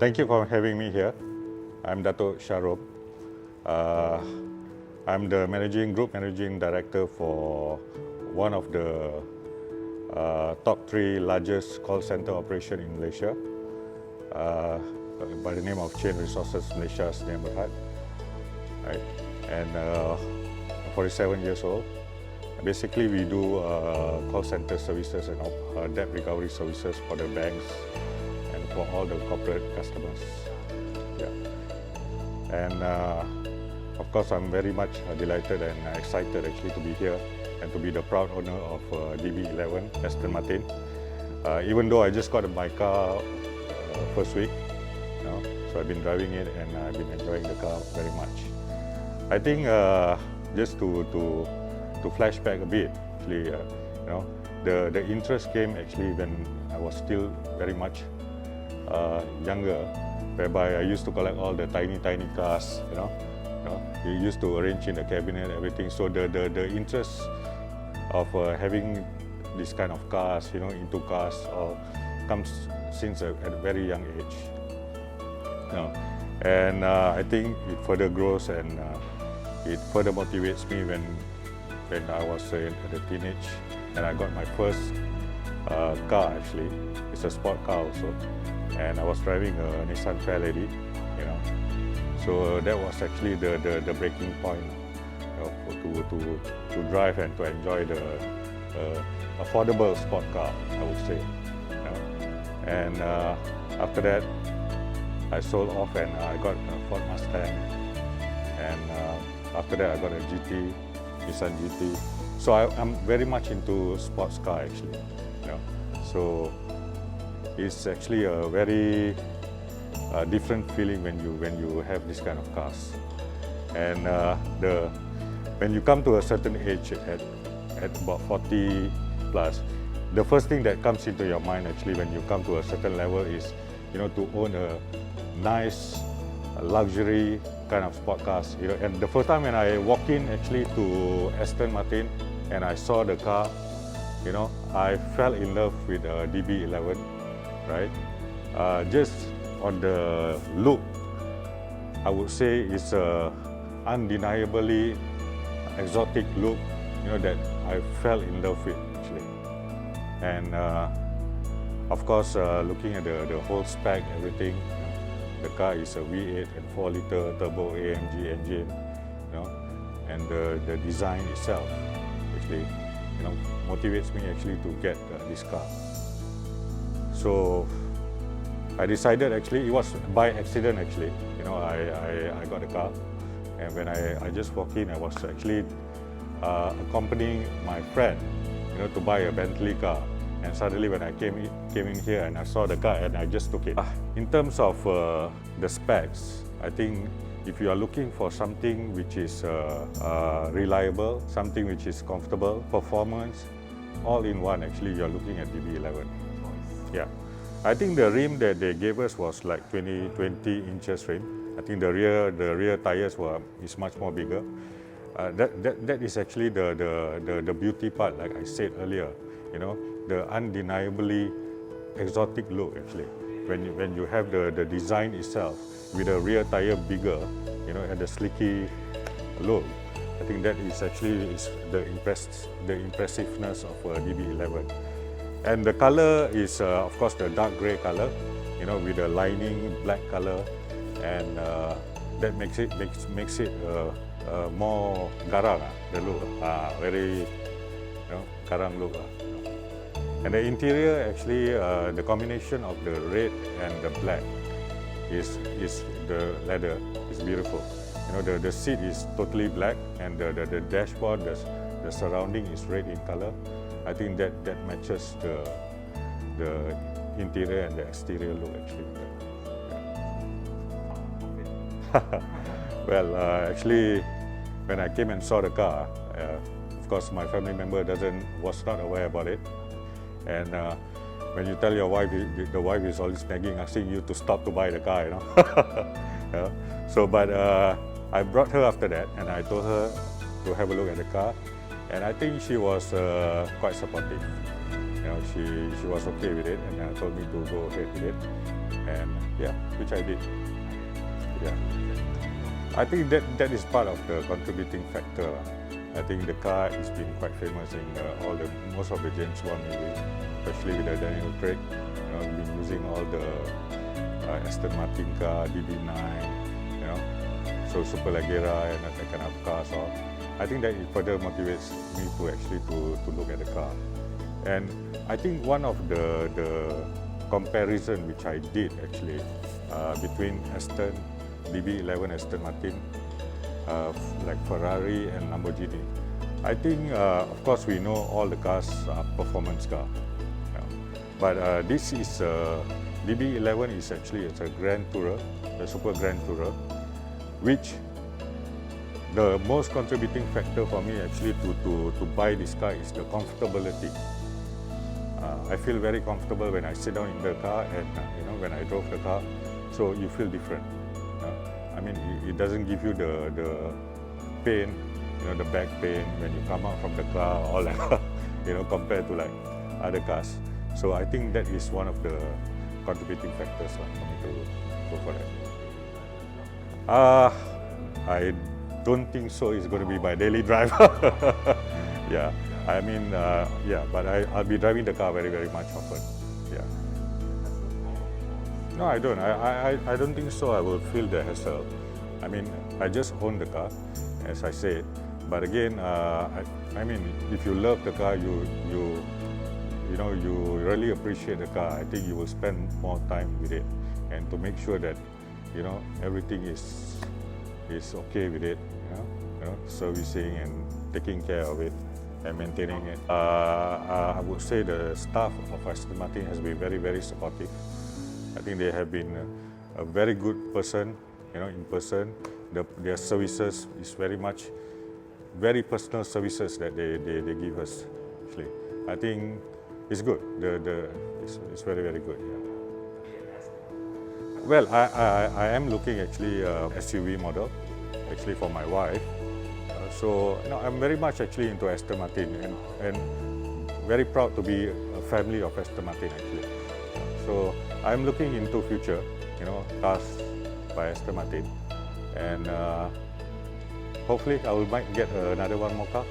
Thank you for having me here. I'm Dato Sharob. I'm the group managing director for one of the top 3 largest call center operation in Malaysia by the name of Chain Resources Malaysia Sdn Bhd. Right. And I'm 47 years old. Basically, we do call center services and debt recovery services for the banks and for all the corporate customers. Yeah. And of course, I'm very much delighted and excited actually to be here and to be the proud owner of DB11 Aston Martin. Even though I just got my car first week, so I've been driving it and I've been enjoying the car very much. I think just to flashback a bit, actually, the interest came actually when I was still very much younger, whereby I used to collect all the tiny cars. You used to arrange in the cabinet, everything. So the interest of having this kind of cars, into cars, comes since at a very young age. And I think it further grows and it further motivates me when I was at a teenage and I got my first car actually. It's a sport car also, and I was driving a Nissan Fairlady, So that was actually the breaking point to drive and to enjoy the affordable sport car, I would say. And after that, I sold off and I got a Ford Mustang, and after that I got a GT, Nissan GT. So I'm very much into sports car actually. So it's actually a very different feeling when you have this kind of cars. And when you come to a certain age at about 40 plus, the first thing that comes into your mind actually when you come to a certain level is to own a nice luxury kind of sport cars. And the first time when I walked in actually to Aston Martin and I saw the car, I fell in love with DB11, right? Just on the look, I would say it's a undeniably exotic look, that I fell in love with actually. And of course, looking at the whole spec, everything, the car is a V8 and 4-liter turbo AMG engine, and the design itself actually, motivates me actually to get this car. So I decided actually, it was by accident actually, I got a car, and when I just walked in, I was actually accompanying my friend, to buy a Bentley car. And suddenly when I came in here and I saw the car and I just took it. In terms of the specs, I think if you are looking for something which is reliable, something which is comfortable, performance, all in one, actually you are looking at DB11. Yeah. I think the rim that they gave us was like 20 inches rim. I think the rear tires is much more bigger. That is actually the beauty part, like I said earlier. The undeniably exotic look actually. When you have the design itself with the rear tire bigger, and the slicky look, I think that is actually the impressiveness of DB11. And the color is of course the dark grey color, with the lining black color, and that makes it more garang, the look, very garang look. And the interior actually, the combination of the red and the black is the leather is beautiful. The seat is totally black, and the dashboard, the surrounding is red in color. I think that matches the interior and the exterior look actually. Yeah. Well, actually, when I came and saw the car, of course my family member was not aware about it. And when you tell your wife, the wife is always nagging, asking you to stop to buy the car, So, but I brought her after that, and I told her to have a look at the car, and I think she was quite supportive. She was okay with it, and told me to go ahead with it. and yeah, which I did. Yeah, I think that is part of the contributing factor. I think the car has been quite famous in most of the James Bond movies, especially with the Daniel Craig. We've been using all the Aston Martin car, DB9, so Superleggera and that kind of cars. So I think that it further motivates me to actually to look at the car. And I think one of the comparison which I did actually between Aston, DB11 Aston Martin, like Ferrari and Lamborghini. I think, of course, we know all the cars are performance car, but this is DB11 is actually a Grand Tourer, a Super Grand Tourer, which the most contributing factor for me actually to buy this car is the comfortability. I feel very comfortable when I sit down in the car and when I drove the car, so you feel different. I mean, it doesn't give you the pain, the back pain when you come out from the car, all that, compared to like other cars. So I think that is one of the contributing factors for me to go for that. I don't think so. It's going to be my daily drive. Yeah, I mean, but I'll be driving the car very, very much often. Yeah. No, I don't. I don't think so. I will feel the hassle. I mean, I just own the car, as I said. But again, I mean, if you love the car, you really appreciate the car. I think you will spend more time with it, and to make sure that everything is okay with it. Servicing and taking care of it and maintaining it. I would say the staff of Aston Martin has been very, very supportive. I think they have been a very good person, in person. Their services is very personal services that they give us. Actually, I think it's good. It's very, very good. Yeah. Well, I am looking actually SUV model, actually for my wife. So I'm very much actually into Aston Martin and very proud to be a family of Aston Martin actually. So I'm looking into future, cars by Aston Martin, and hopefully I might get another one more car.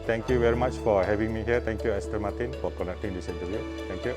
Thank you very much for having me here. Thank you, Aston Martin, for conducting this interview. Thank you.